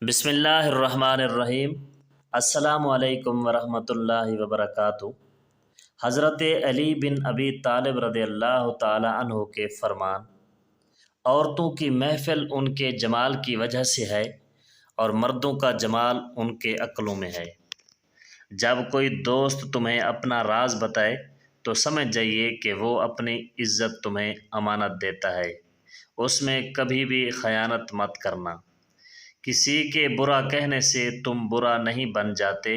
بسم اللہ الرحمن الرحیم۔ السلام علیکم ورحمۃ اللہ وبرکاتہ۔ حضرت علی بن ابی طالب رضی اللہ تعالی عنہ کے فرمان: عورتوں کی محفل ان کے جمال کی وجہ سے ہے اور مردوں کا جمال ان کے عقلوں میں ہے۔ جب کوئی دوست تمہیں اپنا راز بتائے تو سمجھ جائیے کہ وہ اپنی عزت تمہیں امانت دیتا ہے، اس میں کبھی بھی خیانت مت کرنا۔ کسی کے برا کہنے سے تم برا نہیں بن جاتے،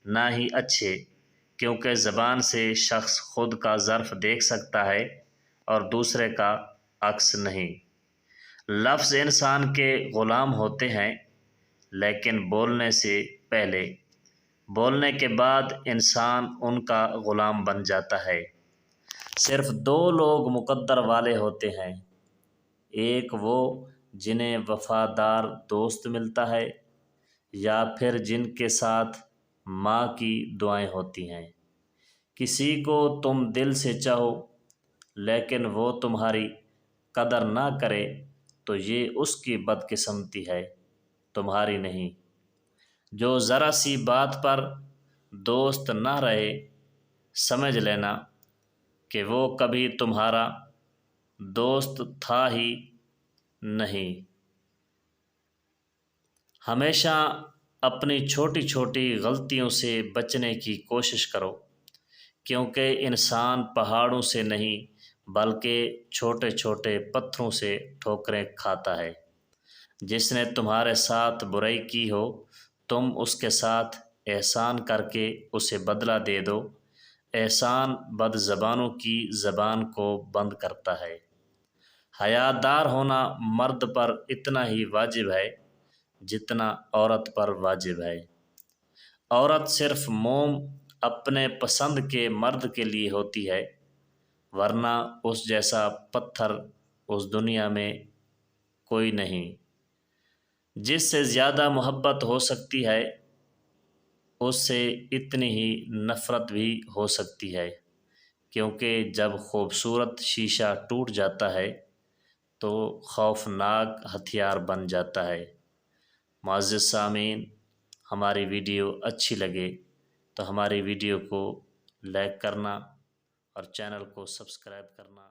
نہ ہی اچھے، کیونکہ زبان سے شخص خود کا ظرف دیکھ سکتا ہے اور دوسرے کا عکس نہیں۔ لفظ انسان کے غلام ہوتے ہیں، لیکن بولنے سے پہلے، بولنے کے بعد انسان ان کا غلام بن جاتا ہے۔ صرف دو لوگ مقدر والے ہوتے ہیں، ایک وہ جنہیں وفادار دوست ملتا ہے، یا پھر جن کے ساتھ ماں کی دعائیں ہوتی ہیں۔ کسی کو تم دل سے چاہو لیکن وہ تمہاری قدر نہ کرے تو یہ اس کی بدقسمتی ہے، تمہاری نہیں۔ جو ذرا سی بات پر دوست نہ رہے، سمجھ لینا کہ وہ کبھی تمہارا دوست تھا ہی نہیں۔ ہمیشہ اپنی چھوٹی چھوٹی غلطیوں سے بچنے کی کوشش کرو، کیونکہ انسان پہاڑوں سے نہیں بلکہ چھوٹے چھوٹے پتھروں سے ٹھوکریں کھاتا ہے۔ جس نے تمہارے ساتھ برائی کی ہو، تم اس کے ساتھ احسان کر کے اسے بدلہ دے دو۔ احسان بد زبانوں کی زبان کو بند کرتا ہے۔ حیا دار ہونا مرد پر اتنا ہی واجب ہے جتنا عورت پر واجب ہے۔ عورت صرف موم اپنے پسند کے مرد کے لیے ہوتی ہے، ورنہ اس جیسا پتھر اس دنیا میں کوئی نہیں۔ جس سے زیادہ محبت ہو سکتی ہے، اس سے اتنی ہی نفرت بھی ہو سکتی ہے، کیونکہ جب خوبصورت شیشہ ٹوٹ جاتا ہے تو خوفناک ہتھیار بن جاتا ہے۔ معزز سامعین، ہماری ویڈیو اچھی لگے تو ہماری ویڈیو کو لائک کرنا اور چینل کو سبسکرائب کرنا